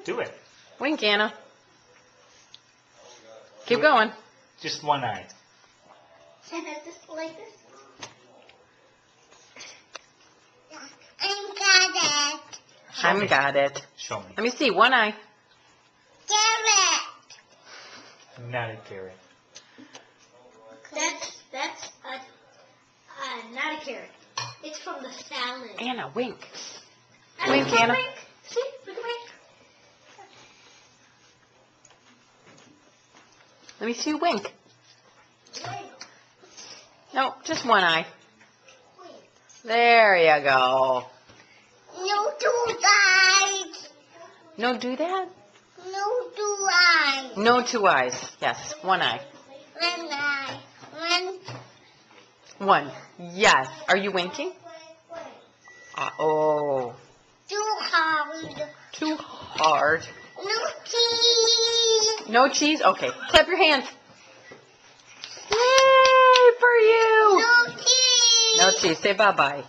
Do it. Wink, Anna. Keep going. Just one eye. Just like this. I got it. Show me. Let me see. One eye. Carrot. Not a carrot. That's not a carrot. It's from the salad. Anna, wink. I Wink, can Anna. Wink. See, look at wink. Let me see you wink. Wink. No, just one eye. Wink. There you go. No two eyes. No, do that. No two eyes. No two eyes. Yes, one eye. One eye. One. Yes. Are you winking? Oh. Too hard. Too hard. No cheese. No cheese? Okay. Clap your hands. Yay for you. No cheese. No cheese. Say bye-bye.